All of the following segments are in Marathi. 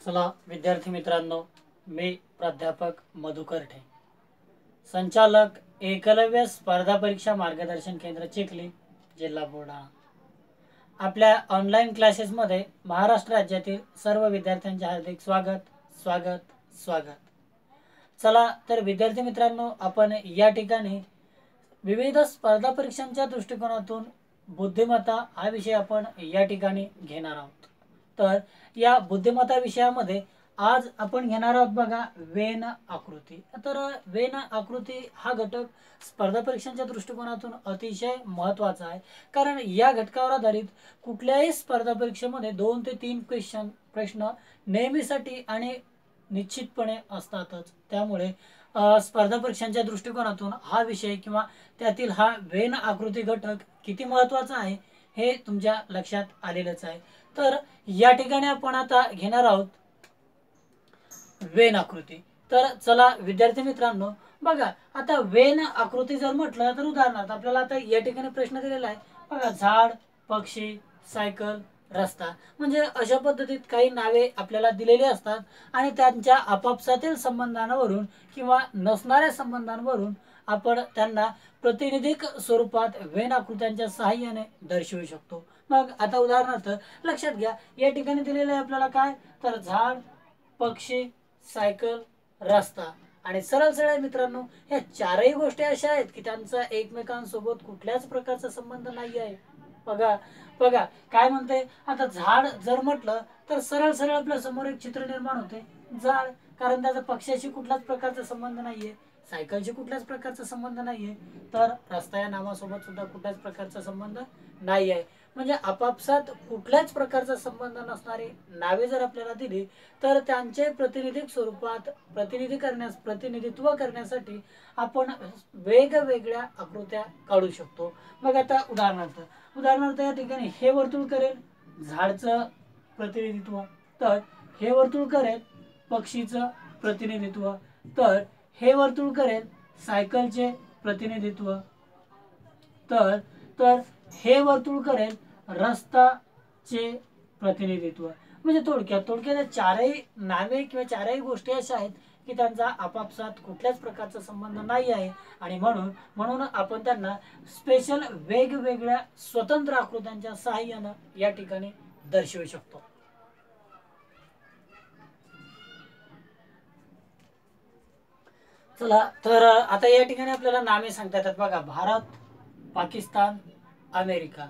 चला विद्यार्थी मित्रांनो, मी प्राध्यापक मधुकर ठे, संचालक एकलव्य स्पर्धा परीक्षा मार्गदर्शन केंद्र चिखली, जिल्हा बुलढाणा. आपल्या ऑनलाईन क्लासेसमध्ये महाराष्ट्र राज्यातील सर्व विद्यार्थ्यांचे हार्दिक स्वागत स्वागत स्वागत. चला तर विद्यार्थी मित्रांनो, आपण या ठिकाणी विविध स्पर्धा परीक्षांच्या दृष्टिकोनातून बुद्धिमत्ता हा विषय आपण या ठिकाणी घेणार आहोत. तर या बुद्धिमत्ता विषयामध्ये आज आपण घेणार आहोत बघा वेन आकृती. तर वेन आकृती हा घटक स्पर्धा परीक्षांच्या दृष्टिकोनातून अतिशय महत्त्वाचा आहे, कारण या घटकावर आधारित कुठल्याही स्पर्धा परीक्षेमध्ये 2 ते 3 प्रश्न नेहमीसाठी आणि निश्चितपणे असतातच. त्यामुळे स्पर्धा परीक्षांच्या दृष्टिकोनातून हा विषय किंवा त्यातील हा वेन आकृती घटक किती महत्त्वाचा आहे हे तुमच्या लक्षात आलेलंच आहे. तर या ठिकाणी आपण आता घेणार आहोत वेन आकृती. तर चला विद्यार्थी मित्रांनो, बघा आता वेन आकृती जर म्हटलं तर उदाहरणार्थ आपल्याला आता या ठिकाणी प्रश्न दिलेला आहे बघा, झाड, पक्षी, सायकल, रस्ता. म्हणजे अशा पद्धतीत काही नावे आपल्याला दिलेली असतात आणि त्यांच्या आपापसातील संबंधांवरून किंवा नसणाऱ्या संबंधांवरून आपण त्यांना प्रातिनिधिक स्वरूपात वेन आकृत्यांच्या सहाय्याने दर्शवू शकतो. मग आता उदाहरणार्थ लक्षात घ्या, या ठिकाणी दिलेलं आहे आपल्याला काय, तर झाड, पक्षी, सायकल, रस्ता. आणि सरळ सरळ मित्रांनो, ह्या चारही गोष्टी अशा आहेत की त्यांचा एकमेकांसोबत कुठल्याच प्रकारचा संबंध नाही आहे. बघा बघा काय म्हणते, आता झाड जर म्हटलं तर सरळ सरळ आपल्या समोर एक चित्र निर्माण होते, झाड, कारण त्याचा पक्षाशी कुठल्याच प्रकारचा संबंध नाहीये, सायकलशी कुठल्याच प्रकारचा संबंध नाहीये, तर रस्ता या नावासोबत सुद्धा कुठल्याच प्रकारचा संबंध नाही आहे. म्हणजे आपापसात कुठल्याच प्रकारचा संबंध नसणारी नावे जर आपल्याला दिली तर त्यांचे प्रातिनिधिक स्वरूपात प्रतिनिधित्व करण्यासाठी आपण वेगवेगळ्या आकृत्या काढू शकतो. मग आता उदाहरणार्थ या ठिकाणी हे वर्तुळ करेल झाडचं प्रतिनिधित्व, तर हे वर्तुळ करेल पक्षीचं प्रतिनिधित्व, तर हे वर्तुळ करेल सायकलचे प्रतिनिधित्व, तर तर हे वर्तुळ करेल रस्ताचे प्रतिनिधित्व. म्हणजे थोडक्यात चारही नावे किंवा चारही गोष्टी अशा आहेत की त्यांचा आपापसात कुठल्याच प्रकारचा संबंध नाही आहे आणि म्हणून आपण त्यांना स्पेशल वेगवेगळ्या स्वतंत्र आकृत्यांच्या सहाय्याने या ठिकाणी दर्शवू शकतो. चला तर आता या ठिकाणी आपल्याला नावे सांगता येतात बघा, भारत, पाकिस्तान, अमेरिका.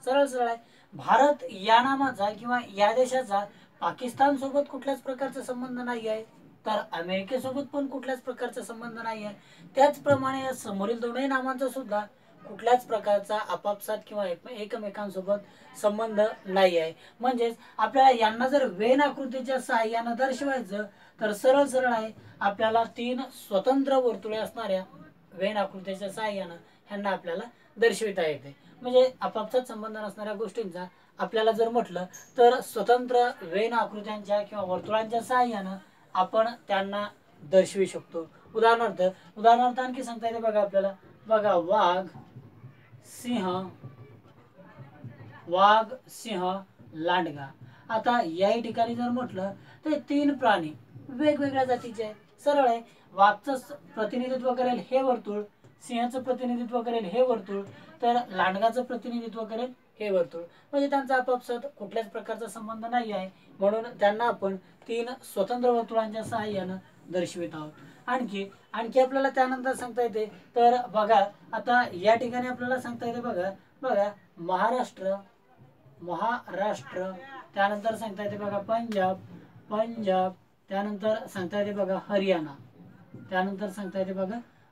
सरळ सरळ आहे. भारत या नामाचा किंवा या देशाचा पाकिस्तान सोबत कुठल्याच प्रकारचा संबंध नाही आहे, तर अमेरिकेसोबत पण कुठल्याच प्रकारचा संबंध नाही आहे. त्याचप्रमाणे या समोरील दोनही नामांचा सुद्धा कुठल्याच प्रकारचा आपापसात किंवा एकमेकांसोबत संबंध नाही आहे. म्हणजेच आपल्याला यांना जर वेन आकृतीच्या सहाय्याने दर्शवायचं तर सरळ सरळ आहे, आपल्याला 3 स्वतंत्र वर्तुळे असणाऱ्या वेन आकृतीच्या सहाय्याने ह्यांना आपल्याला दर्शविता येते. म्हणजे आपापसात संबंध नसणाऱ्या गोष्टींचा आपल्याला जर म्हटलं तर स्वतंत्र वेन आकृत्यांच्या किंवा वर्तुळांच्या सहाय्याने आपण त्यांना दर्शवू शकतो. उदाहरणार्थ आणखी सांगता येते बघा आपल्याला, बघा वाघ, सिंह, लांडगा. आता याही ठिकाणी जर म्हटलं तर 3 प्राणी वेगवेगळ्या जातीचे आहेत. सरळ आहे, वाघचं प्रतिनिधित्व करेल हे वर्तुळ, सिंहाचं प्रतिनिधित्व करेल हे वर्तुळ, तर लांडगाचं प्रतिनिधित्व करेल हे वर्तुळ. म्हणजे त्यांचा आपापसात कुठल्याच प्रकारचा संबंध नाही आहे, म्हणून त्यांना आपण 3 स्वतंत्र वर्तुळांच्या सहाय्याने दर्शवित आहोत. आणखी आपल्याला त्यानंतर सांगता येते, तर बघा आता या ठिकाणी आपल्याला सांगता येते बघा महाराष्ट्र, त्यानंतर सांगता येते बघा पंजाब, त्यानंतर सांगता येते बघा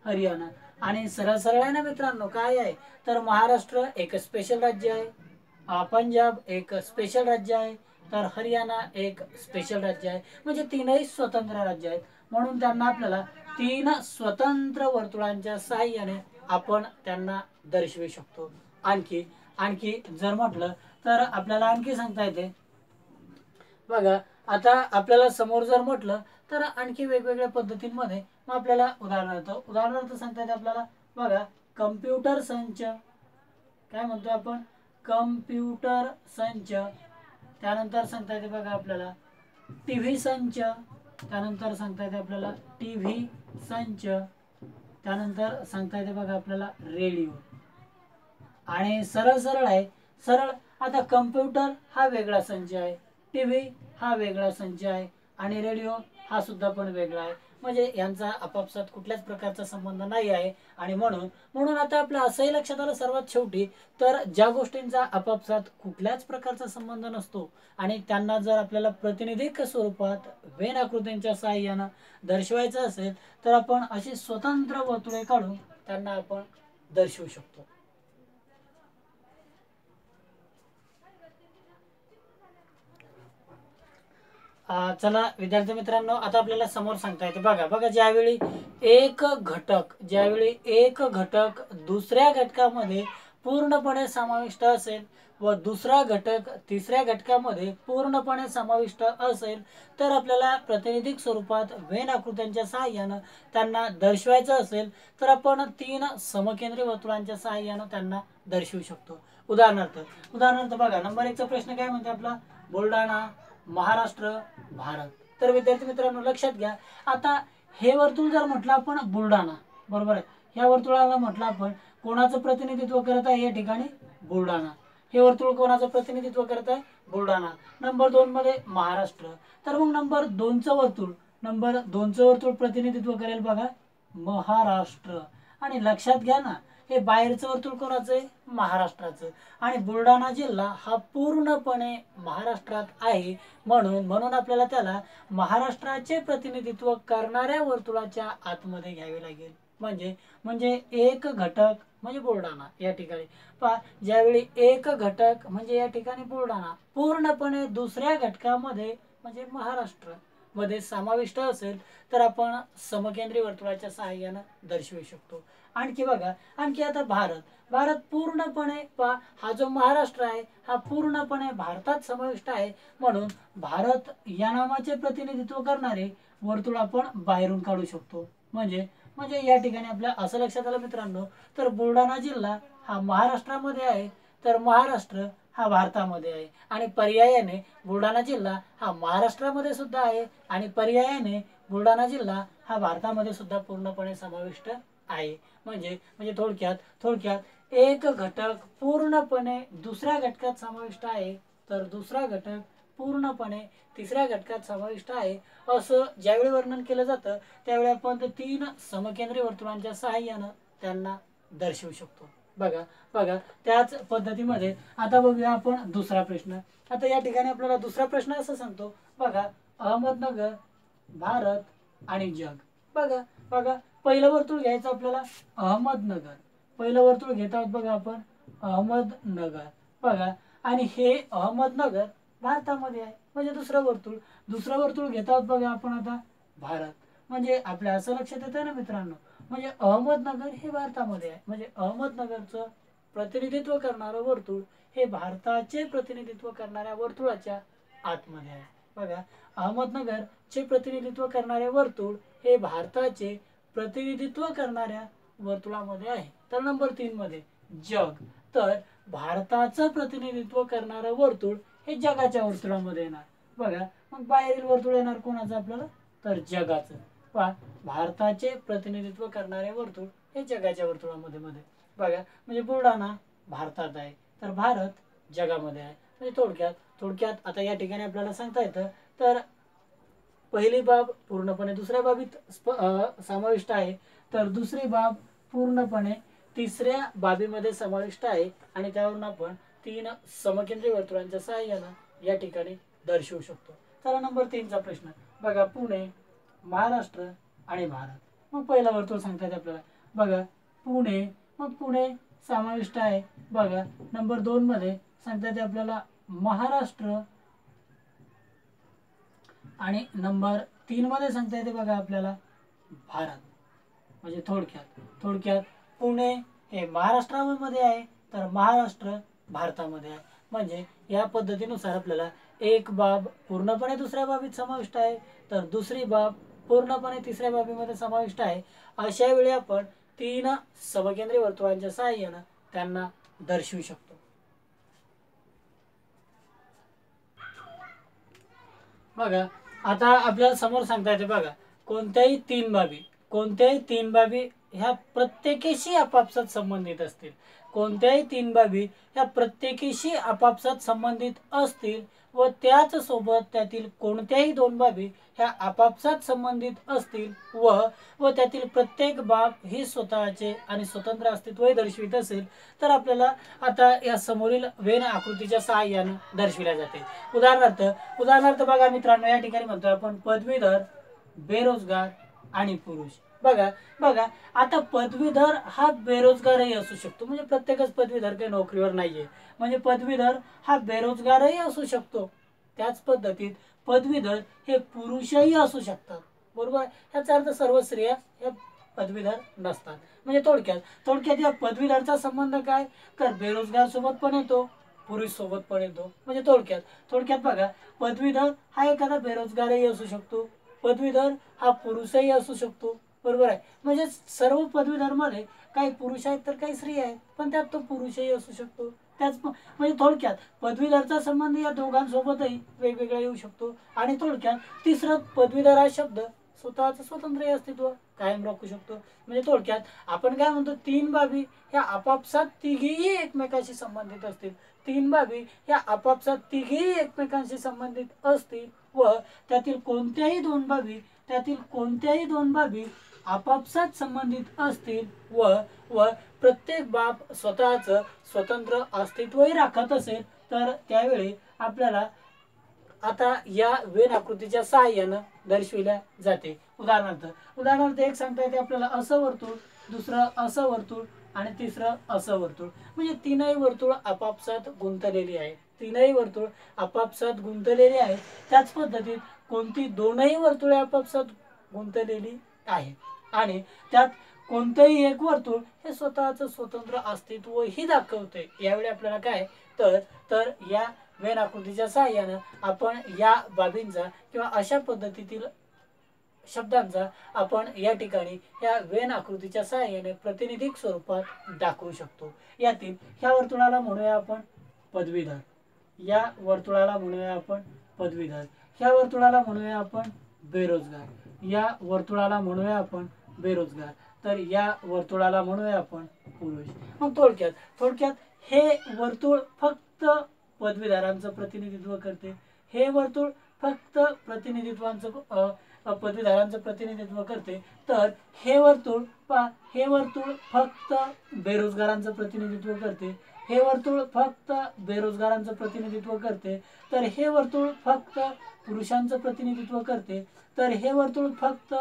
हरियाणा, आणि सरळ सरळ आहे ना मित्रांनो, काय आहे तर महाराष्ट्र एक स्पेशल राज्य आहे, पंजाब एक स्पेशल राज्य आहे, तर हरियाणा एक स्पेशल राज्य आहे. म्हणजे 3ही स्वतंत्र राज्य आहेत, म्हणून त्यांना आपल्याला 3 स्वतंत्र वर्तुळांच्या सहाय्याने आपण त्यांना दर्शवू शकतो. आणखी जर म्हटलं तर आपल्याला आणखी सांगता येते बघा, आता आपल्याला समोर जर म्हटलं तर आणखी वेगवेगळ्या पद्धतींमध्ये मग आपल्याला उदाहरणार्थ सांगता येते आपल्याला बघा, कम्प्युटर संच, काय म्हणतो आपण कम्प्युटर संच, त्यानंतर सांगता येते बघा आपल्याला टीव्ही संच, त्यानंतर सांगता येते आपल्याला टीव्ही संच, त्यानंतर सांगता येते बघा आपल्याला रेडिओ. आणि सरळ सरळ आहे, सरळ. आता कम्प्युटर हा वेगळा संच आहे, टीव्ही हा वेगळा संच आहे आणि रेडिओ हा सुद्धा पण वेगळा आहे. म्हणजे यांचा आपापसात कुठल्याच प्रकारचा संबंध नाही आहे. आणि म्हणून म्हणून आता आपल्या असंही लक्षात आलं सर्वात शेवटी, तर ज्या गोष्टींचा आपापसात कुठल्याच प्रकारचा संबंध नसतो आणि त्यांना जर आपल्याला प्रातिनिधिक स्वरूपात वेन आकृतींच्या सहाय्यानं दर्शवायचं असेल तर आपण अशी स्वतंत्र वर्तुळे काढून त्यांना आपण दर्शवू शकतो. चला विद्यार्थी मित्रांनो, आता आपल्याला समोर सांगता येते बघा बघा ज्यावेळी एक घटक दुसऱ्या घटकामध्ये पूर्णपणे समाविष्ट असेल व दुसरा घटक तिसऱ्या घटकामध्ये पूर्णपणे समाविष्ट असेल तर आपल्याला प्रातिनिधिक स्वरूपात वेन आकृत्यांच्या सहाय्यानं त्यांना दर्शवायचं असेल तर आपण 3 समकेंद्री वर्तुळांच्या सहाय्यानं त्यांना दर्शवू शकतो. उदाहरणार्थ बघा नंबर 1 चा प्रश्न काय म्हणते आपला, बुलढाणा, महाराष्ट्र, भारत. तर विद्यार्थी मित्रांनो लक्षात घ्या, आता हे वर्तुळ जर म्हटलं आपण बुलढाणा, बरोबर आहे, ह्या वर्तुळाला म्हटलं आपण कोणाचं प्रतिनिधित्व करत आहे या ठिकाणी, बुलढाणा. हे वर्तुळ कोणाचं प्रतिनिधित्व करत आहे, बुलढाणा. नंबर 2 मध्ये महाराष्ट्र. तर मग नंबर 2चं वर्तुळ प्रतिनिधित्व करेल बघा महाराष्ट्र. आणि लक्षात घ्या ना, हे बाहेरचं वर्तुळ कोणाचं आहे, महाराष्ट्राचं. आणि बुलढाणा जिल्हा हा पूर्णपणे महाराष्ट्रात आहे, म्हणून आपल्याला त्याला महाराष्ट्राचे प्रतिनिधित्व करणाऱ्या वर्तुळाच्या आतमध्ये घ्यावे लागेल. म्हणजे एक घटक म्हणजे बुलढाणा या ठिकाणी पहा, ज्यावेळी एक घटक म्हणजे या ठिकाणी बुलढाणा पूर्णपणे दुसऱ्या घटकामध्ये म्हणजे महाराष्ट्र मध्ये समाविष्ट असेल तर आपण समकेंद्री वर्तुळाच्या सहाय्याने दर्शवू शकतो. आणखी बघा, आणखी आता भारत पूर्णपणे पहा, हा जो महाराष्ट्र आहे हा पूर्णपणे भारतात समाविष्ट आहे, म्हणून भारत या नामाचे प्रतिनिधित्व करणारे वर्तुळ आपण बाहेरून काढू शकतो. म्हणजे या ठिकाणी आपल्या असं लक्षात आलं मित्रांनो, तर बुलढाणा जिल्हा हा महाराष्ट्रामध्ये आहे तर महाराष्ट्र हा भारतामध्ये आहे. आणि पर्यायाने बुलढाणा जिल्हा हा महाराष्ट्रामध्ये सुद्धा आहे आणि पर्यायाने बुलढाणा जिल्हा हा भारतामध्ये सुद्धा पूर्णपणे समाविष्ट आहे. म्हणजे थोडक्यात एक घटक पूर्णपणे दुसऱ्या घटकात समाविष्ट आहे तर दुसरा घटक पूर्णपणे तिसऱ्या घटकात समाविष्ट आहे, असं ज्यावेळी वर्णन केलं जातं त्यावेळी आपण 3 समकेंद्री वर्तुळांच्या सहाय्यानं त्यांना दर्शवू शकतो. बघा त्याच पद्धतीमध्ये आता बघूया आपण दुसरा प्रश्न. आता या ठिकाणी आपल्याला दुसरा प्रश्न असं सांगतो बघा, अहमदनगर, भारत आणि जग. बघा पहिलं वर्तुळ घ्यायचं आपल्याला अहमदनगर. पहिलं वर्तुळ घेत आहोत बघा आपण अहमदनगर. बघा, आणि हे अहमदनगर भारतामध्ये आहे. म्हणजे दुसरं वर्तुळ घेत आहोत बघा आपण आता भारत. म्हणजे आपल्या असं लक्षात येतं ना मित्रांनो, म्हणजे अहमदनगर हे भारतामध्ये आहे. म्हणजे अहमदनगरचं प्रतिनिधित्व करणारं वर्तुळ हे भारताचे प्रतिनिधित्व करणाऱ्या वर्तुळाच्या आतमध्ये आहे. बघा, अहमदनगरचे प्रतिनिधित्व करणारे वर्तुळ हे भारताचे प्रतिनिधित्व करणाऱ्या वर्तुळामध्ये आहे. तर नंबर 3 मध्ये जग, तर भारताचं प्रतिनिधित्व करणारं वर्तुळ हे जगाच्या वर्तुळामध्ये येणार. बघा, मग बाहेरील वर्तुळ येणार कोणाचं आपल्याला, तर जगाचं. पहा, भारताचे प्रतिनिधित्व करणारे वर्तुळ हे जगाच्या वर्तुळामध्ये बघा, म्हणजे बुलढाणा भारतात आहे तर भारत जगामध्ये आहे. म्हणजे थोडक्यात आता या ठिकाणी आपल्याला सांगता येतं, तर पहिली बाब पूर्णपणे दुसऱ्या बाबीत समाविष्ट आहे तर दुसरी बाब पूर्णपणे तिसऱ्या बाबीमध्ये समाविष्ट आहे आणि त्यावरून आपण 3 समकेंद्री वर्तुळांच्या सहाय्याने या ठिकाणी दर्शवू शकतो. चला नंबर 3 चा प्रश्न बघा, पुणे, महाराष्ट्र आणि भारत. मग पहिला वर्तुळ सांगतात आपल्याला बघा पुणे. मग पुणे समाविष्ट आहे. बघा नंबर 2 मध्ये सांगतात आपल्याला महाराष्ट्र आणि नंबर 3 मध्ये सांगता येते बघा आपल्याला भारत. म्हणजे थोडक्यात पुणे हे महाराष्ट्रामध्ये आहे तर महाराष्ट्र भारतामध्ये आहे. म्हणजे या पद्धतीनुसार आपल्याला एक बाब पूर्णपणे दुसऱ्या बाबीत समाविष्ट आहे तर दुसरी बाब पूर्णपणे तिसऱ्या बाबीमध्ये समाविष्ट आहे. अशा वेळी आपण 3 समकेंद्री वर्तुळांच्या सहाय्याने त्यांना दर्शवू शकतो. बघा आता आपल्याला समोर सांगता येते बघा, कोणत्याही तीन बाबी ह्या प्रत्येकीशी आपापसात संबंधित असतील. कोणत्याही तीन बाबी ह्या प्रत्येकीशी आपापसात संबंधित असतील व त्याच सोबत त्यातील कोणत्याही दोन बाबी ह्या आपापसात संबंधित असतील व व त्यातील प्रत्येक बाब ही स्वतःचे आणि स्वतंत्र अस्तित्व दर्शवित असेल तर आपल्याला आता या समोरील वेन आकृतीच्या सहाय्याने दर्शविल्या जाते. उदाहरणार्थ बघा मित्रांनो, या ठिकाणी म्हणतो आपण पदवीधर, बेरोजगार आणि पुरुष. बघा बघा आता पदवीधर हा बेरोजगारही असू शकतो, म्हणजे प्रत्येकच पदवीधर काही नोकरीवर नाहीये, म्हणजे पदवीधर हा बेरोजगारही असू शकतो. त्याच पद्धतीत पदवीधर हे पुरुषही असू शकतात. बरोबर, याचा अर्थ सर्व स्त्रिया या पदवीधर नसतात. म्हणजे थोडक्यात या पदवीधरचा संबंध काय, तर बेरोजगार सोबत पण येतो, पुरुष सोबत पण येतो. म्हणजे थोडक्यात बघा, पदवीधर हा एखादा बेरोजगारही असू शकतो, पदवीधर हा पुरुषही असू शकतो. बरोबर आहे, म्हणजे सर्व पदवीधर मध्ये काही पुरुष आहेत तर काही स्त्री आहेत, पण त्यात तो पुरुषही असू शकतो. म्हणजे थोडक्यात पदवीधरचा संबंध या दोघांसोबतही वेगवेगळा येऊ शकतो. आणि थोडक्यात तिसरं, पदवीधर हा शब्द स्वतःचं स्वतंत्र अस्तित्व कायम राखू शकतो. म्हणजे थोडक्यात आपण काय म्हणतो, तीन बाबी ह्या आपापसात तिघीही एकमेकांशी संबंधित असतील. तीन बाबी ह्या आपापसात तिघीही एकमेकांशी संबंधित असतील व त्यातील कोणत्याही दोन बाबी आपापसात संबंधित असतील व व प्रत्येक बाब स्वतःचं स्वतंत्र अस्तित्वही राखत असेल तर त्यावेळी आपल्याला आता या वेन आकृतीच्या सहाय्यानं दर्शविल्या जाते. उदाहरणार्थ एक सांगता येते आपल्याला, असं वर्तुळ, दुसरं असं वर्तुळ आणि तिसरं असं वर्तुळ. म्हणजे तीनही वर्तुळ आपापसात गुंतलेली आहेत. त्याच पद्धतीत कोणती दोनही वर्तुळे आपापसात गुंतलेली आहेत आणि त्यात कोणतंही एक वर्तुळ हे स्वतःचं स्वतंत्र अस्तित्व ही दाखवते. यावेळी आपल्याला काय तर या वेन आकृतीच्या सहाय्यानं आपण या बाबींचा किंवा अशा पद्धतीतील शब्दांचा आपण या ठिकाणी या वेन आकृतीच्या सहाय्याने प्रातिनिधिक स्वरूपात दाखवू शकतो. यातील ह्या वर्तुळाला म्हणूया आपण पदवीधर, या वर्तुळाला म्हणूया आपण पदवीधर, ह्या वर्तुळाला म्हणूया आपण बेरोजगार, या वर्तुळाला म्हणूया आपण बेरोजगार, तर या वर्तुळाला म्हणूया आपण पुरुष. मग थोडक्यात हे वर्तुळ फक्त पदवीधरांचं प्रतिनिधित्व करते, हे वर्तुळ फक्त पदवीधरांचं प्रतिनिधित्व करते, तर हे वर्तुळ फक्त बेरोजगारांचं प्रतिनिधित्व करते, हे वर्तुळ फक्त बेरोजगारांचं प्रतिनिधित्व करते, तर हे वर्तुळ फक्त पुरुषांचं प्रतिनिधित्व करते, तर हे वर्तुळ फक्त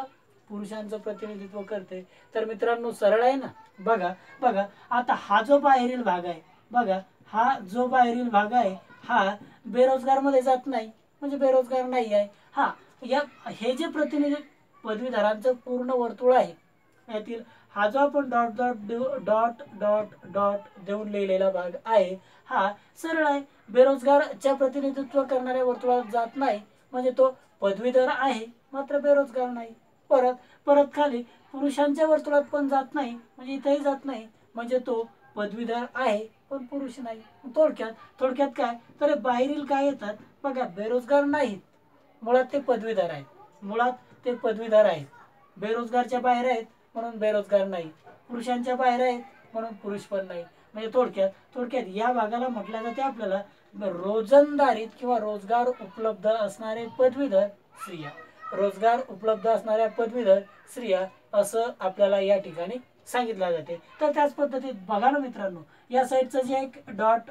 पुरुषांचं प्रतिनिधित्व करते. तर मित्रांनो, सरळ आहे ना. बघा आता हा जो बाहेरील भाग आहे, हा बेरोजगार मध्ये जात नाही, म्हणजे बेरोजगार नाही आहे. हे जे पदवीधरांचं पूर्ण वर्तुळ आहे, यातील हा जो आपण डॉट देऊन लिहिलेला भाग आहे, हा सरळ आहे, बेरोजगारच्या प्रतिनिधित्व करणाऱ्या वर्तुळात जात नाही, म्हणजे तो पदवीधर आहे मात्र बेरोजगार नाही. परत खाली पुरुषांच्या वर्तुळात पण जात नाही, म्हणजे इथेही जात नाही, म्हणजे तो पदवीधर आहे पण पुरुष नाही. थोडक्यात काय तर बाहेरील काय येतात बघा, बेरोजगार नाहीत, मुळात ते पदवीधर आहेत, बेरोजगारच्या बाहेर आहेत म्हणून बेरोजगार नाही, पुरुषांच्या बाहेर आहेत म्हणून पुरुष पण नाही. म्हणजे थोडक्यात या भागाला म्हटलं जाते आपल्याला रोजंदारीत किंवा रोजगार उपलब्ध असणाऱ्या पदवीधर स्त्रिया असं आपल्याला या ठिकाणी सांगितलं जाते. तर त्याच पद्धतीत बघा ना मित्रांनो, या साईडचं जे एक डॉट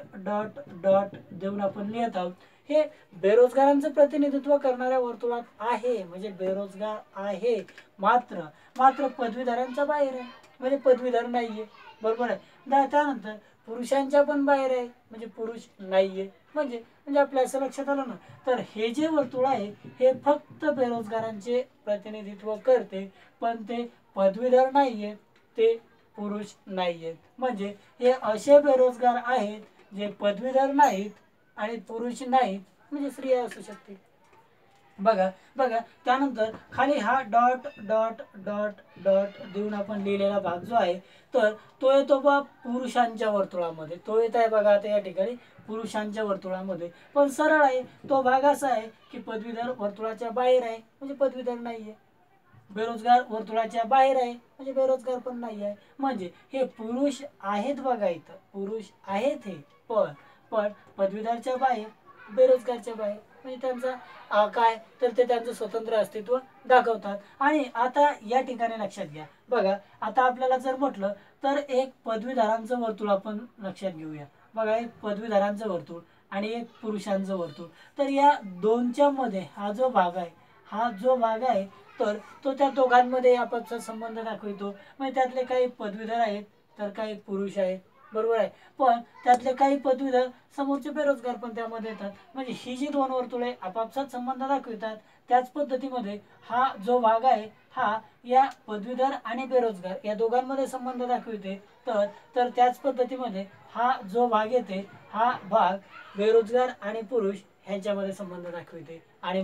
देऊन आपण लिहित आहोत, हे बेरोजगारांचं प्रतिनिधित्व करणाऱ्या वर्तुळात आहे, म्हणजे बेरोजगार आहे, मात्र पदवीधरांच्या बाहेर आहे, म्हणजे पदवीधर नाहीये. बरोबर आहे. त्यानंतर पुरुषांच्या पण बाहेर आहे, म्हणजे पुरुष नाहीये. म्हणजे आपल्या असं लक्षात आलं ना. तर हे जे वर्तुळ आहे हे फक्त बेरोजगारांचे प्रतिनिधित्व करते, पण ते पदवीधर नाहीये, ते पुरुष नाहीयेत. म्हणजे हे असे बेरोजगार आहेत जे पदवीधर नाहीत आणि पुरुष नाहीत, म्हणजे स्त्रिया असू शकते. बघा बघा त्यानंतर खाली हा डॉट डॉट डॉट डॉट देऊन आपण लिहिलेला भाग जो आहे तर तो येतो बा पुरुषांच्या वर्तुळामध्ये, तो येत आहे बघा आता या ठिकाणी पुरुषांच्या वर्तुळामध्ये. पण सरळ आहे तो भाग असा आहे की पदवीधर वर्तुळाच्या बाहेर आहे म्हणजे पदवीधर नाही आहे, बेरोजगार वर्तुळाच्या बाहेर आहे म्हणजे बेरोजगार पण नाही आहे. म्हणजे हे पुरुष आहेत बघा, इथं पुरुष आहेत हे, पण पदवीधरच्या बाहेर, बेरोजगारच्या बाहेर, म्हणजे त्यांचा काय तर ते त्यांचं स्वतंत्र अस्तित्व दाखवतात. आणि आता या ठिकाणी लक्षात घ्या बघा, आता आपल्याला जर म्हटलं तर एक पदवीधरांचं वर्तुळ आपण लक्षात घेऊया. बघा एक पदवीधरांचं वर्तुळ आणि एक पुरुषांचं वर्तुळ. तर या दोनच्या मध्ये हा जो भाग आहे, हा जो भाग आहे तर तो त्या दोघांमध्ये आपापसात संबंध दाखवितो. म्हणजे त्यातले काही पदवीधर आहेत तर काही पुरुष आहेत, बरोबर आहे. पण त्यातले काही पदवीधर समोरचे बेरोजगार पण त्यामध्ये येतात. म्हणजे ही जी दोन वर्तुळे आपापसात संबंध दाखवितात त्याच पद्धतीमध्ये हा जो भाग आहे हा या पदवीधर आणि बेरोजगार या दोघांमध्ये संबंध दाखविते. तर त्याच पद्धतीमध्ये हा जो भाग येते हा भाग बेरोजगार आणि पुरुष ह्यांच्यामध्ये संबंध दाखविते. आणि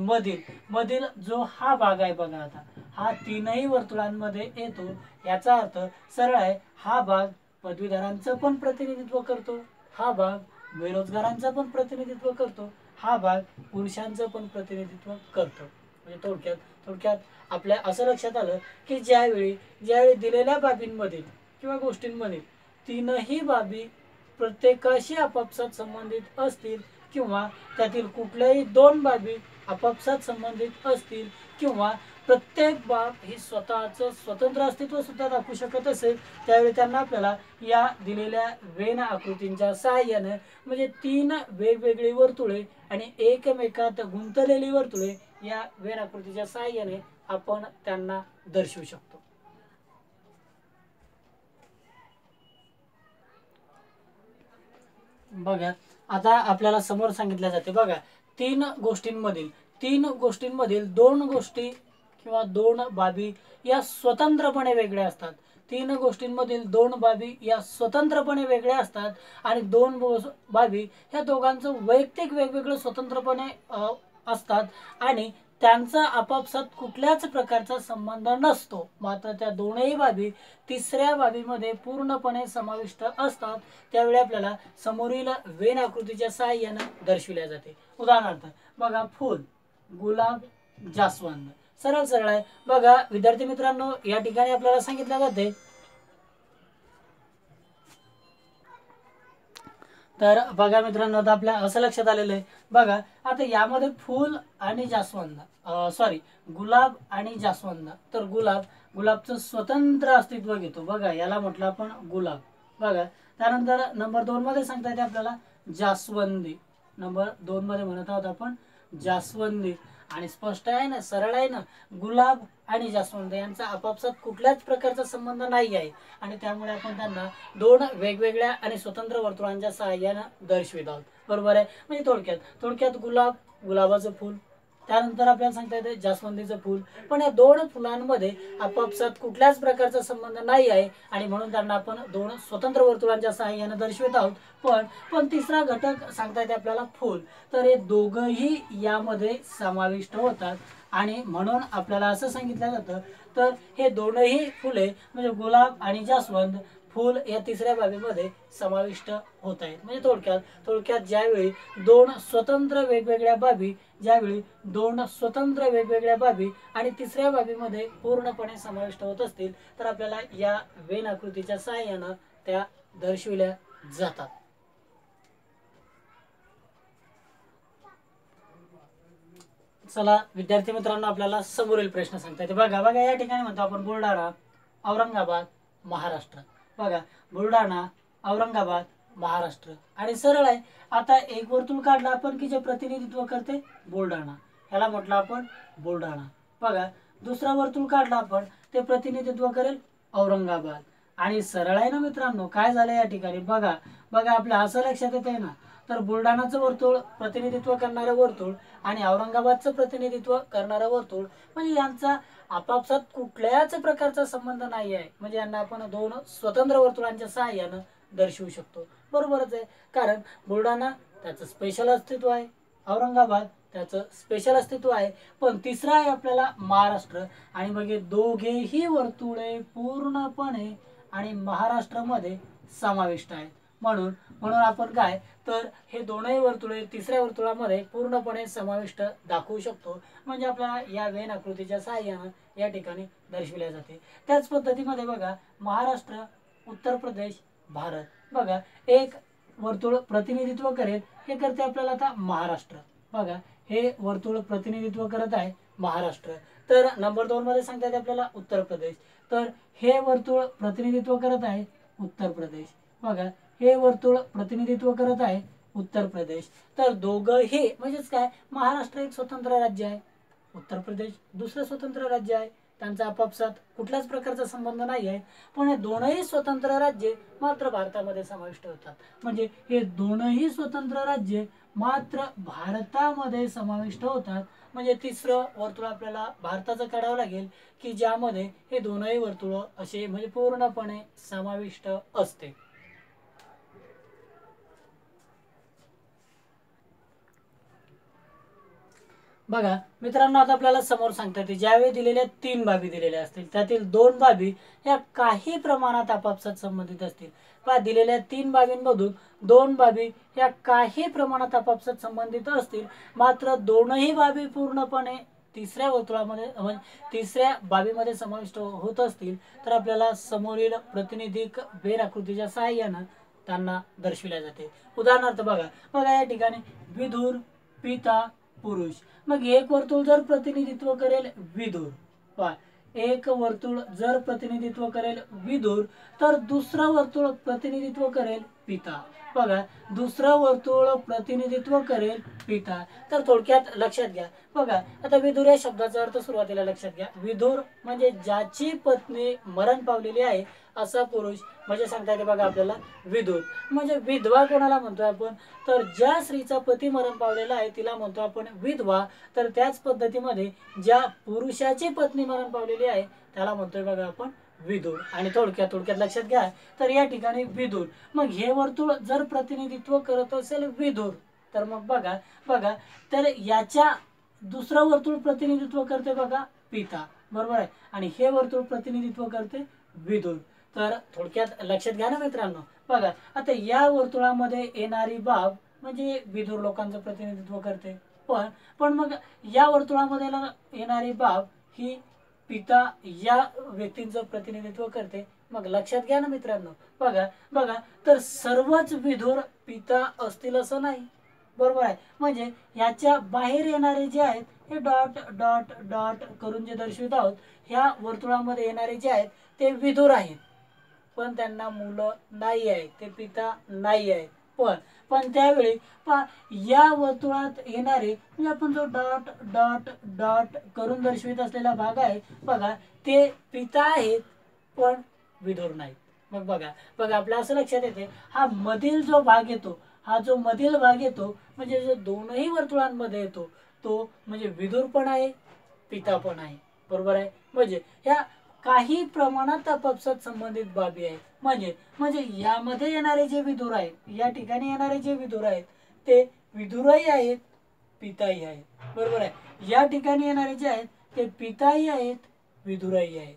मधील जो हा भाग आहे बघा, आता हा तीनही वर्तुळांमध्ये येतो. याचा अर्थ सरळ आहे, हा भाग पदवीधरांचं पण प्रतिनिधित्व करतो, हा भाग बेरोजगारांचं पण प्रतिनिधित्व करतो, हा भाग पुरुषांचं पण प्रतिनिधित्व करतो. म्हणजे थोडक्यात आपल्या असं लक्षात आलं की ज्यावेळी दिलेल्या बाबींमधील किंवा गोष्टींमध्ये तीनही बाबी प्रत्येकाशी आपापसात संबंधित असतील किंवा त्यातील कुठल्याही दोन बाबी आपापसात संबंधित असतील किंवा प्रत्येक बाब ही स्वतःचं स्वतंत्र अस्तित्व सुद्धा दाखवू शकत असेल, त्यावेळी त्यांना आपल्याला या दिलेल्या वेन आकृतींच्या सहाय्याने म्हणजे तीन वेगवेगळी वर्तुळे आणि एकमेकात गुंतलेली वर्तुळे या वेन आकृतीच्या सहाय्याने आपण त्यांना दर्शवू शकतो. बघा आता आपल्याला समोर सांगितल्या जाते बघा, तीन गोष्टींमधील दोन गोष्टी किंवा दोन बाबी या स्वतंत्रपणे वेगळ्या असतात. तीन गोष्टींमधील दोन बाबी या स्वतंत्रपणे वेगळ्या असतात आणि दोन बाबी ह्या दोघांचं वैयक्तिक वेगवेगळं स्वतंत्रपणे असतात आणि त्यांचा आपापसात कुठल्याच प्रकारचा संबंध नसतो. मात्र त्या दोनही बाबी तिसऱ्या बाबीमध्ये पूर्णपणे समाविष्ट असतात. त्यावेळी आपल्याला समोरील वेन आकृतीच्या सहाय्याने दर्शविल्या जाते. उदाहरणार्थ बघा, फूल, गुलाब, जास्वंद. सरळ आहे बघा विद्यार्थी मित्रांनो, या ठिकाणी आपल्याला सांगितलं जाते तर बघा मित्रांनो, आता आपल्या असं लक्षात आलेलं आहे बघा, आता यामध्ये फूल आणि जास्वंद गुलाब आणि जास्वंद. तर गुलाबचं स्वतंत्र अस्तित्व घेतो बघा, याला म्हटलं आपण गुलाब. बघा त्यानंतर नंबर 2 मध्ये सांगता येते आपल्याला जास्वंदी. नंबर 2 मध्ये म्हणत आहोत आपण जास्वंदी. आणि स्पष्ट आहे ना, सरळ आहे ना, गुलाब आणि जास्वंद यांचा आपापसात कुठल्याच प्रकारचा संबंध नाही आहे आणि त्यामुळे आपण त्यांना दोन वेगवेगळ्या आणि स्वतंत्र वर्तुळांच्या सहाय्याने दर्शवित आहोत, बरोबर आहे. म्हणजे थोडक्यात गुलाबाचं फूल, त्यानंतर आपल्याला सांगता येते जास्वंदीचं फूल. पण या दोन फुलांमध्ये आपापसात कुठल्याच प्रकारचा संबंध नाही आहे आणि म्हणून त्यांना आपण दोन स्वतंत्र वर्तुळांच्या सहाय्याने दर्शवित आहोत. पण तिसरा घटक सांगता येते आपल्याला फूल. तर हे दोघंही यामध्ये समाविष्ट होतात आणि म्हणून आपल्याला असं सांगितलं जातं तर हे दोनही फुले म्हणजे गुलाब आणि जास्वंद फूल या तिसऱ्या बाबीमध्ये समाविष्ट होत आहेत. म्हणजे थोडक्यात ज्यावेळी दोन स्वतंत्र वेगवेगळ्या बाबी आणि तिसऱ्या बाबीमध्ये पूर्णपणे समाविष्ट होत असतील तर आपल्याला या वेन आकृतीच्या सहाय्याने त्या दर्शविल्या जातात. चला विद्यार्थी मित्रांनो, आपल्याला समोरील प्रश्न सांगता येते बघा या ठिकाणी म्हणतो आपण बुलढाणा, औरंगाबाद, महाराष्ट्र. बघा बुलढाणा, औरंगाबाद, महाराष्ट्र. आणि सरळ आहे, आता एक वर्तुळ काढलं आपण की जे प्रतिनिधित्व करते बुलढाणा, ह्याला म्हटलं आपण बुलढाणा. बघा दुसरा वर्तुळ काढलं आपण, ते प्रतिनिधित्व करेल औरंगाबाद. आणि सरळ आहे ना मित्रांनो, काय झालं या ठिकाणी बघा आपल्या असं लक्षात येत आहे ना, तर बुलढाणाचं वर्तुळ प्रतिनिधित्व करणारं वर्तुळ आणि औरंगाबादचं प्रतिनिधित्व करणारं वर्तुळ म्हणजे यांचा आपापसात कुठल्याच प्रकारचा संबंध नाही आहे. म्हणजे यांना आपण दोन स्वतंत्र वर्तुळांच्या सहाय्याने दर्शवू शकतो. बरोबरच आहे, कारण बुलढाणा त्याचं स्पेशल अस्तित्व आहे, औरंगाबाद त्याचं स्पेशल अस्तित्व आहे. पण तिसरा आहे आपल्याला महाराष्ट्र. आणि मग हे दोघेही वर्तुळे पूर्णपणे आणि महाराष्ट्रामध्ये समाविष्ट आहेत. म्हणून म्हणून आपण काय तर हे दोनही वर्तुळे तिसऱ्या वर्तुळामध्ये पूर्णपणे समाविष्ट दाखवू शकतो. म्हणजे आपल्याला या वेन आकृतीच्या सहाय्याने या ठिकाणी दर्शविल्या जाते. त्याच पद्धतीमध्ये बघा महाराष्ट्र, उत्तर प्रदेश, भारत. बघा एक वर्तुळ प्रतिनिधित्व करेल, हे करते आपल्याला आता महाराष्ट्र. बघा हे वर्तुळ प्रतिनिधित्व करत आहे महाराष्ट्र. तर नंबर 2 मध्ये सांगतात आपल्याला उत्तर प्रदेश. तर हे वर्तुळ प्रतिनिधित्व करत आहे उत्तर प्रदेश. बघा हे वर्तुळ प्रतिनिधित्व करत आहे उत्तर प्रदेश. तर दोघंही म्हणजेच काय महाराष्ट्र एक स्वतंत्र राज्य आहे, उत्तर प्रदेश दुसरं स्वतंत्र राज्य आहे. त्यांचा आपापसात कुठल्याच प्रकारचा संबंध नाही आहे. पण हे दोनही स्वतंत्र राज्ये मात्र भारतामध्ये समाविष्ट होतात. म्हणजे हे दोनही स्वतंत्र राज्ये मात्र भारतामध्ये समाविष्ट होतात. म्हणजे तिसरं वर्तुळ आपल्याला भारताचं काढावं लागेल की ज्यामध्ये हे दोनही वर्तुळ असे म्हणजे पूर्णपणे समाविष्ट असते. बघा मित्रांनो, आता आपल्याला समोर सांगता येते ज्यावेळी दिलेल्या 3 बाबी दिलेल्या असतील त्यातील 2 बाबी या काही प्रमाणात आपापसात संबंधित असतील. पहा दिलेल्या 3 बाबींमधून 2 बाबी या काही प्रमाणात आपापसात संबंधित असतील. मात्र दोनही बाबी पूर्णपणे तिसऱ्या वर्तुळामध्ये म्हणजे तिसऱ्या बाबीमध्ये समाविष्ट होत असतील तर आपल्याला समोरील प्रातिनिधिक वेन आकृतीच्या सहाय्याने त्यांना दर्शविल्या जाते. उदाहरणार्थ बघा बघा या ठिकाणी विदुर, पिता, पुरुष. मग एक वर्तुळ जर प्रतिनिधित्व करेल विदुर, पहा एक वर्तुळ जर प्रतिनिधित्व करेल विदुर तर दुसरं वर्तुळ प्रतिनिधित्व करेल पिता. बघा दुसरं वर्तुळ प्रतिनिधित्व करेल पिता. तर थोडक्यात लक्षात घ्या. बघा आता विदुर या शब्दाचा अर्थ सुरुवातीला लक्षात घ्या. विदुर म्हणजे ज्याची पत्नी मरण पावलेली आहे असा पुरुष म्हणजे सांगता येते बघा आपल्याला विदुर. म्हणजे विधवा कोणाला म्हणतोय आपण तर ज्या स्त्रीचा पती मरण पावलेला आहे तिला म्हणतो आपण विधवा. तर त्याच पद्धतीमध्ये ज्या पुरुषाची पत्नी मरण पावलेली आहे त्याला म्हणतोय बघा आपण विदुर. आणि थोडक्यात लक्षात घ्या तर या ठिकाणी विदुर. मग हे वर्तुळ जर प्रतिनिधित्व करत असेल विदुर तर मग बघा बघा तर याच्या दुसरं वर्तुळ प्रतिनिधित्व करते बघा पिता, बरोबर आहे. आणि हे वर्तुळ प्रतिनिधित्व करते विदुर. तर थोडक्यात लक्षात घ्या ना मित्रांनो. बघा आता या वर्तुळामध्ये येणारी बाब म्हणजे विदुर लोकांचं प्रतिनिधित्व करते. पण मग या वर्तुळामध्ये येणारी बाब ही पिता या व्यक्तींचं प्रतिनिधित्व करते. मग लक्षात घ्या ना मित्रांनो. बघा बघा तर सर्वच विधुर पिता असतील असं नाही, बरोबर आहे. म्हणजे याच्या बाहेर येणारे जे आहेत हे डॉट डॉट डॉट करून जे दर्शवित आहोत ह्या वर्तुळामध्ये येणारे जे आहेत ते विधुर आहेत पण त्यांना मुलं नाही आहेत, ते पिता नाही आहेत. पण त्यावेळी या वर्तुळात येणारे म्हणजे आपण जो डॉट डॉट डॉट करून दर्शवित असलेला भाग आहे बघा ते पिता आहेत पण विधुर नाहीत. मग बघा बघा आपल्या असं लक्षात येते हा मधील जो भाग येतो, हा जो मधील भाग येतो म्हणजे जो दोनही वर्तुळांमध्ये येतो तो म्हणजे विधुर पण आहे पिता पण आहे, बरोबर आहे. म्हणजे ह्या काही प्रमाणात आपापसात संबंधित बाबी आहेत. म्हणजे यामध्ये येणारे जे विधुर आहेत, या ठिकाणी येणारे जे विधुर आहेत ते विधुरही आहेत पिताही आहेत, बरोबर आहे. या ठिकाणी येणारे जे आहेत ते पिताही आहेत विधुरही आहेत.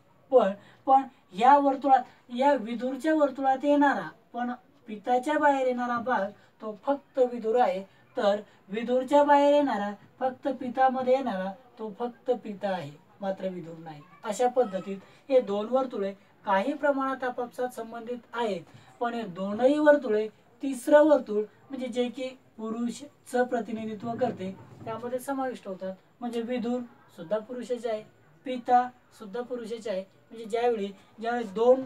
पण या वर्तुळात या विधुरच्या वर्तुळात येणारा पण पिताच्या बाहेर येणारा भाग तो फक्त विधुर आहे. तर विधुरच्या बाहेर येणारा फक्त पितामध्ये येणारा तो फक्त पिता आहे मात्र विधुर नाही. अशा पद्धतीत हे 2 वर्तुळे काही प्रमाणात आपापसात संबंधित आहेत. पण हे दोनही वर्तुळे तिसरं वर्तुळ म्हणजे जे की पुरुषचं प्रतिनिधित्व करते त्यामध्ये समाविष्ट होतात. म्हणजे विधुर सुद्धा पुरुषाचे आहे, पिता सुद्धा पुरुषाचे आहे. म्हणजे ज्यावेळी 2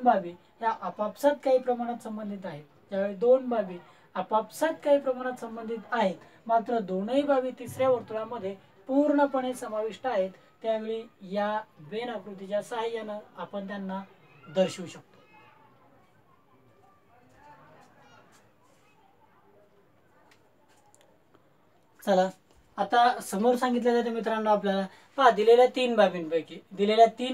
बाबी ह्या आपापसात काही प्रमाणात संबंधित आहेत, ज्यावेळी 2 बाबी आपापसात काही प्रमाणात संबंधित आहेत मात्र दोनही बाबी तिसऱ्या वर्तुळामध्ये पूर्णपणे समाविष्ट आहेत त्यावेळी या वेन आकृतीच्या सहाय्याने आपण त्यांना दर्शवू शकतो. चला आता समोर सांगितलं जातं मित्रांनो आपल्याला पहा दिलेल्या 3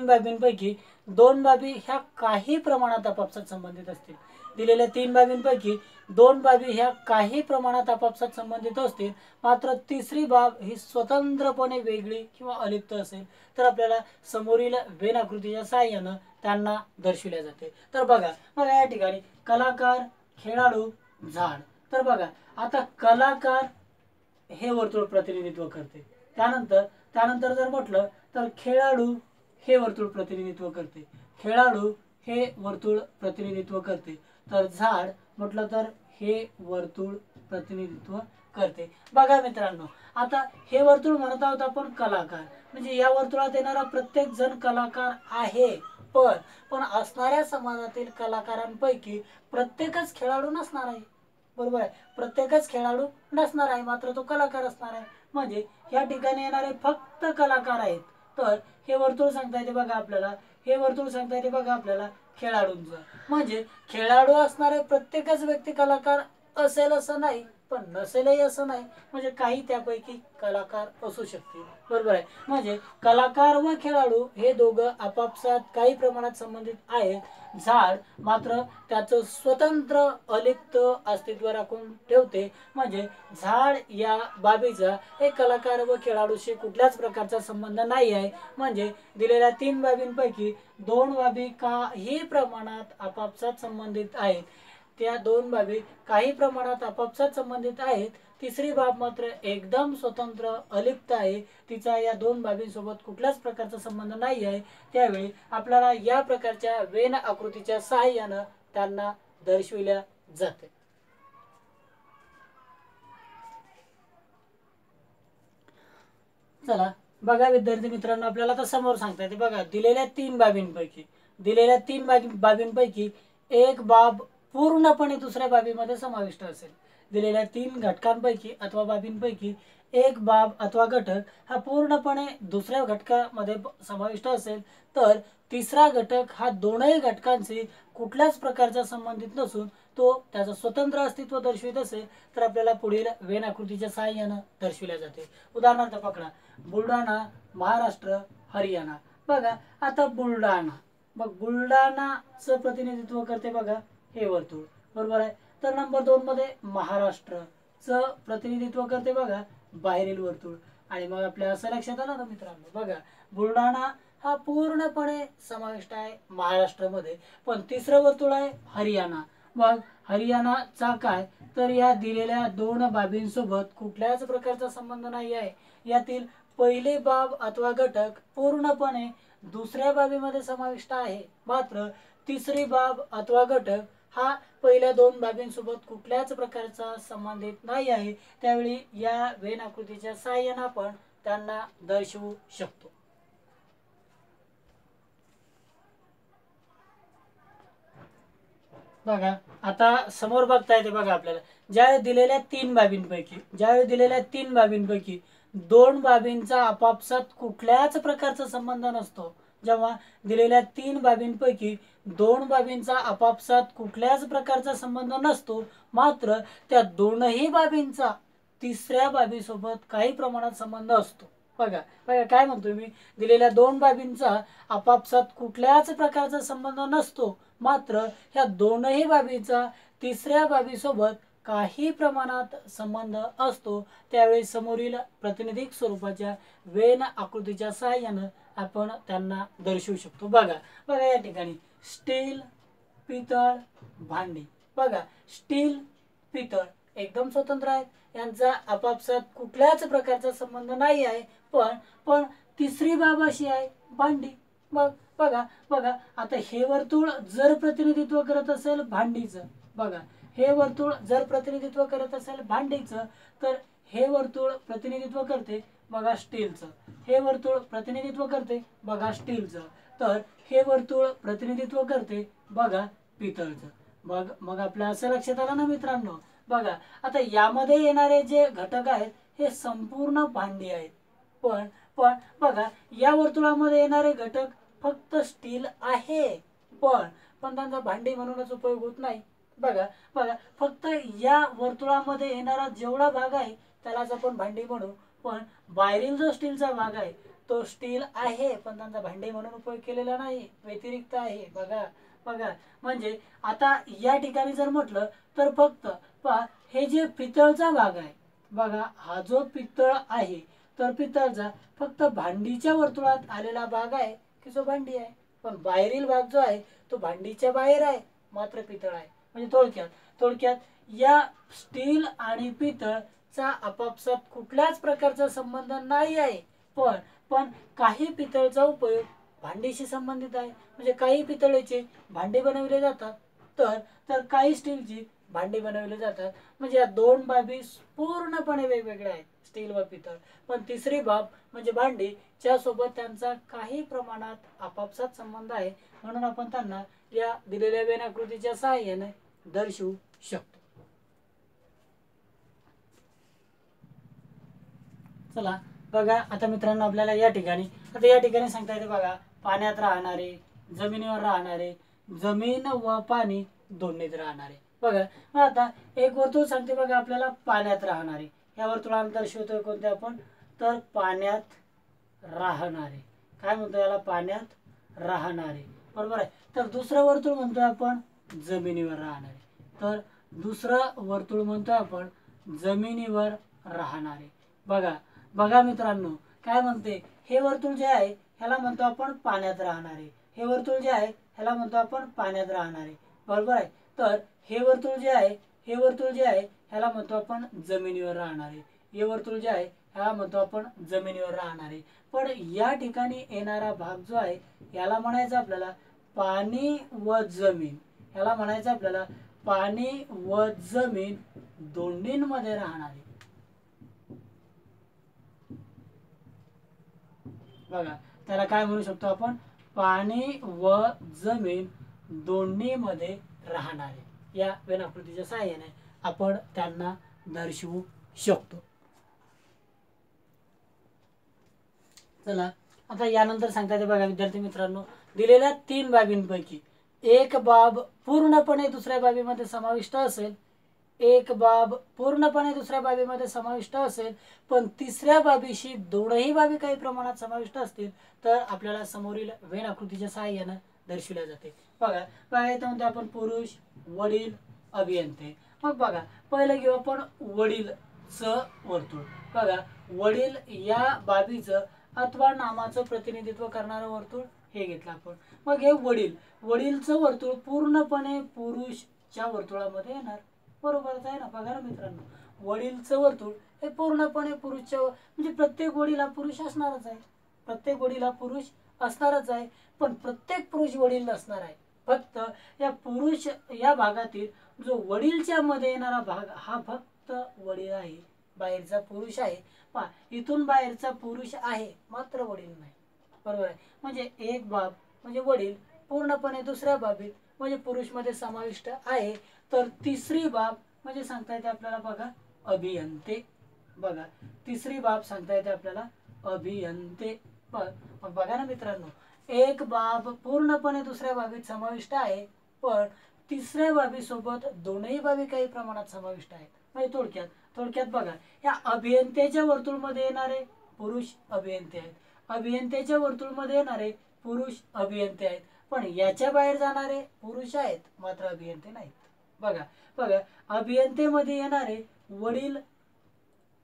बाबींपैकी 2 बाबी ह्या काही प्रमाणात आपापसात संबंधित असतील. दिलेल्या 3 बाबींपैकी 2 बाबी ह्या काही प्रमाणात आपापसात संबंधित असतील, मात्र तिसरी बाब ही स्वतंत्रपणे वेगळी किंवा अलिप्त असेल तर आपल्याला समोरील वेन आकृतीच्या साहाय्यानं त्यांना दर्शविल्या जाते. तर बघा बघा या ठिकाणी कलाकार, खेळाडू, झाड. तर बघा आता कलाकार हे वर्तुळ प्रतिनिधित्व करते. त्यानंतर त्यानंतर जर म्हटलं तर खेळाडू हे वर्तुळ प्रतिनिधित्व करते. खेळाडू हे वर्तुळ प्रतिनिधित्व करते. तर झाड म्हटलं तर हे वर्तुळ प्रतिनिधित्व करते. बघा मित्रांनो, आता हे वर्तुळ म्हणत आहोत आपण कलाकार, म्हणजे या वर्तुळात येणारा प्रत्येक जण कलाकार आहे. पण पण असणाऱ्या समाजातील कलाकारांपैकी प्रत्येकच खेळाडू नसणार आहे. बरोबर आहे, प्रत्येकच खेळाडू नसणार आहे, मात्र तो कलाकार असणार आहे. म्हणजे या ठिकाणी येणारे फक्त कलाकार आहेत. तर हे वर्तुळ सांगता येते बघा आपल्याला, हे वर्तुळ सांगता येते बघा आपल्याला खेळाडूंचं. म्हणजे खेळाडू असणारे प्रत्येकच व्यक्ती कलाकार असेल असं नाही, पण नसेलही असं नाही. म्हणजे काही त्यापैकी कलाकार असू शकतील. बरोबर आहे, म्हणजे कलाकार व खेळाडू हे दोघं आपापसात काही प्रमाणात संबंधित आहेत. झाड मात्र त्याचं स्वतंत्र अलिप्त अस्तित्व राखून ठेवते. म्हणजे झाड या बाबीचा एक कलाकार व खेळाडूशी कुठल्याच प्रकारचा संबंध नाही आहे. म्हणजे दिलेल्या 3 बाबींपैकी 2 बाबी काही प्रमाणात आपापसात संबंधित आहेत. त्या 2 बाबी काही प्रमाणात आपापसात संबंधित आहेत. तिसरी बाब मात्र एकदम स्वतंत्र अलिप्त आहे. तिचा या 2 बाबींसोबत कुठल्याच प्रकारचा संबंध नाही आहे. त्यावेळी आपल्याला या प्रकारच्या वेन आकृतीच्या सहाय्यानं त्यांना दर्शविल्या जाते. चला बघा विद्यार्थी मित्रांनो, आपल्याला आता समोर सांगता येते बघा दिलेल्या 3 बाबींपैकी एक बाब पूर्णपणे दुसऱ्या बाबीमध्ये समाविष्ट असेल. दिलेल्या 3 घटकांपैकी अथवा बाबींपैकी एक बाब अथवा घटक हा पूर्णपणे दुसऱ्या घटकामध्ये समाविष्ट असेल तर तिसरा घटक हा दोनही घटकांशी कुठल्याच प्रकारचा संबंधित नसून तो त्याचं स्वतंत्र अस्तित्व दर्शवित असेल तर आपल्याला पुढील वेन आकृतीच्या सहाय्यानं दर्शविल्या जाते. उदाहरणार्थ पकडा बुलढाणा, महाराष्ट्र, हरियाणा. बघा आता बुलढाणा, मग बुलढाणाचं प्रतिनिधित्व करते बघा हे वर्तुळ. बरोबर आहे. तर नंबर 2 मध्ये महाराष्ट्रचं प्रतिनिधित्व करते बघा बाहेरील वर्तुळ. आणि मग आपल्या असं लक्षात आलं ना मित्रांनो, बघा बुलढाणा हा पूर्णपणे समाविष्ट आहे महाराष्ट्रामध्ये, पण तिसरं वर्तुळ आहे हरियाणा. मग हरियाणाचा काय, तर या दिलेल्या 2 बाबींसोबत कुठल्याच प्रकारचा संबंध नाही आहे. यातील पहिली बाब अथवा घटक पूर्णपणे दुसऱ्या बाबीमध्ये समाविष्ट आहे, मात्र तिसरी बाब अथवा घटक हा पहिल्या 2 बाबींसोबत कुठल्याच प्रकारचा संबंधित नाही आहे. त्यावेळी या वेन आकृतीच्या सहाय्याने आपण त्यांना दर्शवू शकतो. बघा आता समोर बघता येते बघा आपल्याला ज्यावेळी दिलेल्या 3 बाबींपैकी 2 बाबींचा आपापसात कुठल्याच प्रकारचा संबंध नसतो. जेव्हा दिलेल्या 3 बाबींपैकी 2 बाबींचा आपापसात कुठल्याच प्रकारचा संबंध नसतो, मात्र त्या दोनही बाबींचा तिसऱ्या बाबीसोबत काही प्रमाणात संबंध असतो. बघा बघा काय म्हणतो मी, दिलेल्या 2 बाबींचा आपापसात कुठल्याच प्रकारचा संबंध नसतो, मात्र ह्या दोनही बाबींचा तिसऱ्या बाबीसोबत काही प्रमाणात संबंध असतो. त्यावेळी समोरील प्रातिनिधिक स्वरूपाच्या वेन आकृतीच्या सहाय्याने आपण त्यांना दर्शवू शकतो. बघा बघा या ठिकाणी स्टील, पितळ, भांडी. बघा स्टील, पितळ एकदम स्वतंत्र आहेत, यांचा आपापसात कुठल्याच प्रकारचा संबंध नाही आहे. पण पण तिसरी बाब अशी आहे भांडी. मग बघा बघा आता हे वर्तुळ जर प्रतिनिधित्व करत असेल भांडीचं, बघा हे वर्तुळ जर प्रतिनिधित्व करत असेल भांडीचं, तर हे वर्तुळ प्रतिनिधित्व करते बघा स्टीलचं. हे वर्तुळ प्रतिनिधित्व करते बघा स्टीलचं. तर हे वर्तुळ प्रतिनिधित्व करते बघा पितळचं. मग आपल्या असं लक्षात आलं ना मित्रांनो. बघा आता यामध्ये येणारे जे घटक आहेत हे संपूर्ण भांडी आहेत. पण पण बघा या वर्तुळामध्ये येणारे घटक फक्त स्टील आहे, पण पण त्यांचा भांडी म्हणूनच उपयोग होत नाही. बघा बघा फक्त या वर्तुळामध्ये येणारा जेवढा भाग आहे त्यालाच आपण भांडी म्हणू, पण बाहेरील जो स्टीलचा भाग आहे तो स्टील आहे, पण त्यांचा भांडी म्हणून उपयोग केलेला नाही, व्यतिरिक्त आहे. बघा बघा म्हणजे आता या ठिकाणी जर म्हटलं तर फक्त पहा हे जे पितळचा भाग आहे बघा, हा जो पितळ आहे तर पितळचा फक्त भांडीच्या वर्तुळात आलेला भाग आहे की जो भांडी आहे, पण बाहेरील भाग जो आहे तो भांडीच्या बाहेर आहे मात्र पितळ आहे. म्हणजे थोडक्यात या स्टील आणि पितळचा आपापसात कुठल्याच प्रकारचा संबंध नाही आहे. पण पण काही पितळचा उपयोग भांडीशी संबंधित आहे. म्हणजे काही पितळेचे भांडे बनवले जातात तर तर काही स्टीलची भांडी बनवली जातात. म्हणजे या दोन बाबी पूर्णपणे वेगवेगळ्या आहेत, स्टील व पितळ. पण तिसरी बाब म्हणजे भांडी, ज्यासोबत त्यांचा काही प्रमाणात आपापसात संबंध आहे, म्हणून आपण त्यांना या दिलेल्या वेन आकृतीच्या सहाय्याने दर्शवू शकतो. चला बघा आता मित्रांनो, आपल्याला या ठिकाणी सांगता येते बघा, पाण्यात राहणारे, जमिनीवर राहणारे, जमीन व पाणी दोन्हीत राहणारे. बघा मग आता एक वर्तुळ सांगते बघा आपल्याला पाण्यात राहणारे, या वर्तुळाला दर्शवतोय कोणते आपण, तर पाण्यात राहणारे. काय म्हणतो याला, पाण्यात राहणारे, बरोबर आहे. तर दुसरं वर्तुळ म्हणतोय आपण जमिनीवर राहणारे. तर दुसरं वर्तुळ म्हणतोय आपण जमिनीवर राहणारे. बघा मित्रांनो, काय म्हणते, हे वर्तुळ जे आहे ह्याला म्हणतो आपण पाण्यात राहणारे, हे वर्तुळ जे आहे ह्याला म्हणतो आपण पाण्यात राहणारे, बरोबर आहे. तर हे वर्तुळ जे आहे ह्याला म्हणतो आपण जमिनीवर राहणारे, हे वर्तुळ जे आहे ह्याला म्हणतो आपण जमिनीवर राहणारे. पण या ठिकाणी येणारा भाग जो आहे याला म्हणायचं आपल्याला पाणी व जमीन, ह्याला म्हणायचं आपल्याला पाणी व जमीन दोन्हींमध्ये राहणारे. बघा त्याला काय म्हणू शकतो आपण, पाणी व जमीन दोन्हीमध्ये राहणारे. या वेन आकृतीच्या सहाय्याने आपण त्यांना दर्शवू शकतो. चला आता यानंतर सांगता येते बघा विद्यार्थी मित्रांनो, दिलेल्या 3 बाबींपैकी एक बाब पूर्णपणे दुसऱ्या बाबीमध्ये समाविष्ट असेल, एक बाब पूर्णपणे दुसऱ्या बाबीमध्ये समाविष्ट असेल, पण तिसऱ्या बाबीशी दोनही बाबी काही प्रमाणात समाविष्ट असतील तर आपल्याला समोरील वेन आकृतीच्या सहाय्याने दर्शविल्या जाते. बघा इथं म्हणतो आपण पुरुष, वडील, अभियंते. मग बघा पहिलं घेऊ आपण वडीलचं वर्तुळ. बघा वडील या बाबीचं अथवा नामाचं प्रतिनिधित्व करणारं वर्तुळ हे घेतलं आपण. मग हे वडीलचं वर्तुळ पूर्णपणे पुरुषच्या वर्तुळामध्ये येणार, बरोबरच आहे ना. बघा ना मित्रांनो, वडीलचं वर्तुळ हे पूर्णपणे पुरुषच्या, म्हणजे प्रत्येक वडील हा पुरुष असणारच आहे, प्रत्येक वडील हा पुरुष असणारच आहे. पण प्रत्येक पुरुष वडील नसणार आहे. फक्त या पुरुष या भागातील जो वडीलच्या मध्ये येणारा भाग हा फक्त वडील आहे, बाहेरचा पुरुष आहे. पहा इथून बाहेरचा पुरुष आहे मात्र वडील नाही, बरोबर आहे. म्हणजे एक बाब म्हणजे वडील पूर्णपणे दुसऱ्या बाबीत म्हणजे पुरुष मध्ये समाविष्ट आहे. तर तिसरी बाब म्हणजे सांगता येते आपल्याला बघा अभियंते. बघा तिसरी बाब सांगता येते आपल्याला अभियंते. बघा ना मित्रांनो, एक बाब पूर्णपणे दुसऱ्या बाबीत समाविष्ट आहे, पण तिसऱ्या बाबी सोबत दोनही बाबी काही प्रमाणात समाविष्ट आहेत. म्हणजे थोडक्यात बघा, या अभियंतेच्या वर्तुळमध्ये येणारे पुरुष अभियंते आहेत, अभियंतेच्या वर्तुळमध्ये येणारे पुरुष अभियंते आहेत, पण याच्या बाहेर जाणारे पुरुष आहेत मात्र अभियंते नाहीत. बघा अभियंतेमध्ये येणारे वडील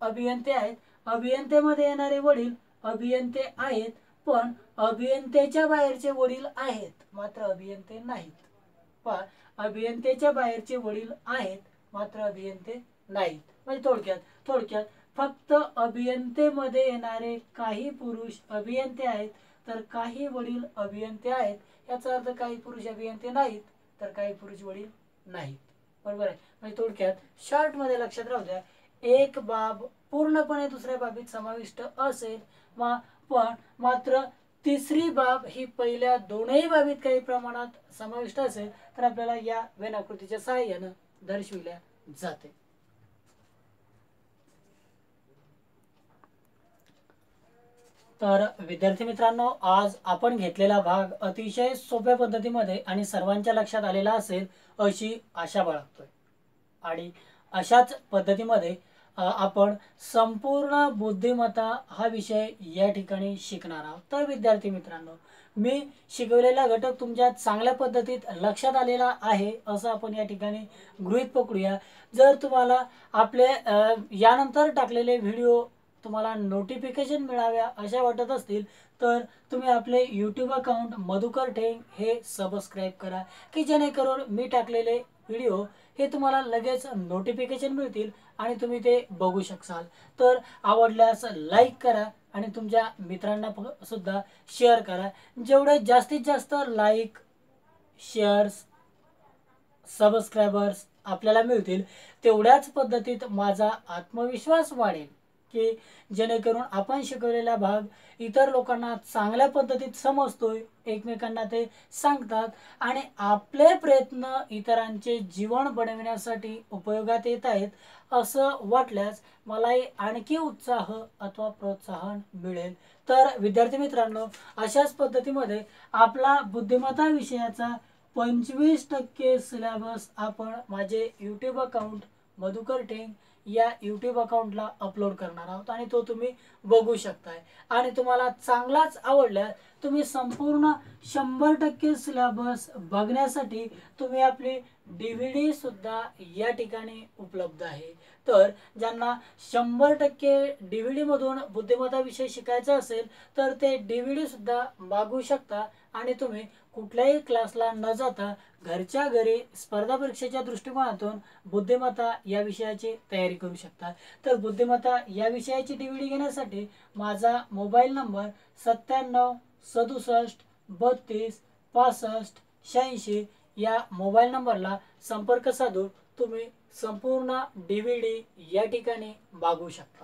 अभियंते आहेत, अभियंतेमध्ये येणारे वडील अभियंते आहेत, पण अभियंतेच्या बाहेरचे वडील आहेत मात्र अभियंते नाहीत. पण अभियंतेच्या बाहेरचे वडील आहेत मात्र अभियंते नाहीत. म्हणजे थोडक्यात फक्त अभियंतेमध्ये येणारे काही पुरुष अभियंते आहेत तर काही वडील अभियंते आहेत. याचा अर्थ काही पुरुष अभियंते नाहीत तर काही पुरुष वडील नाहीत, बरोबर आहे. म्हणजे थोडक्यात शॉर्ट मध्ये लक्षात राहू द्या, एक बाब पूर्णपणे दुसऱ्या बाबीत समाविष्ट असेल, पण मात्र तिसरी बाब ही पहिल्या दोनही बाबीत काही प्रमाणात समाविष्ट असेल तर आपल्याला या वेन आकृतीच्या सहाय्याने दर्शविल्या जाते. तर विद्यार्थी मित्रांनो, आज आपण घेतलेला भाग अतिशय सोप्या पद्धतीमध्ये आणि सर्वांच्या लक्षात आलेला असेल अशी आशा बाळगतोय. आणि अशाच पद्धतीमध्ये आपण संपूर्ण बुद्धिमत्ता हा विषय या ठिकाणी शिकणार आहोत. तर विद्यार्थी मित्रांनो, मी शिकवलेला घटक तुमच्या चांगल्या पद्धतीत लक्षात आलेला आहे असं आपण या ठिकाणी गृहीत पकडूया. जर तुम्हाला आपले यानंतर टाकलेले व्हिडिओ तुम्हाला नोटिफिकेशन मिळाव्या अशा वाटत असतील तर तुम्ही आपले यूट्यूब अकाउंट मधुकर ठेंग हे सबस्क्राईब करा, की जेणेकरून मी टाकलेले व्हिडिओ हे तुम्हाला लगेच नोटिफिकेशन मिळतील आणि तुम्ही ते बघू शकाल. तर आवडल्यास लाईक करा आणि तुमच्या मित्रांना सुद्धा शेअर करा. जेवढे जास्तीत जास्त लाईक, शेअर्स, सबस्क्रायबर्स आपल्याला मिळतील तेवढ्याच पद्धतीत माझा आत्मविश्वास वाढेल, की जेणेकरून आपण शिकवलेला भाग इतर लोकांना चांगल्या पद्धतीत समजतोय, एकमेकांना ते सांगतात आणि आपले प्रयत्न इतरांचे जीवन बनविण्यासाठी उपयोगात येत आहेत असं वाटल्यास मलाही आणखी उत्साह अथवा प्रोत्साहन मिळेल. तर विद्यार्थी मित्रांनो, अशाच पद्धतीमध्ये आपला बुद्धिमत्ता विषयाचा 25% सिलेबस आपण माझे यूट्यूब अकाउंट मधुकर ठेंग या यूट्यूब अकाउंटला अपलोड करणार आहोत आणि तो तुम्ही बघू शकताय. आणि तुम्हाला चांगलाच आवडल्यास तुम्ही संपूर्ण 100% सिलेबस बघण्यासाठी तुम्ही आपली DVD सुद्धा या ठिकाणी उपलब्ध आहे. तर ज्यांना 100% DVD मधून बुद्धिमत्ता विषय शिकायचा असेल तर ते DVD सुद्धा मागवू शकता आणि तुम्ही कुठल्याही क्लासला न जाता घरच्या घरी स्पर्धा परीक्षेच्या दृष्टिकोनातून बुद्धिमत्ता या विषयाची तयारी करू शकता. तर बुद्धिमत्ता या विषयाची DVD घेण्यासाठी माझा मोबाईल नंबर 97 67 32 65 86 या मोबाईल नंबरला संपर्क साधून तुम्ही संपूर्ण DVD या ठिकाणी मागवू शकता.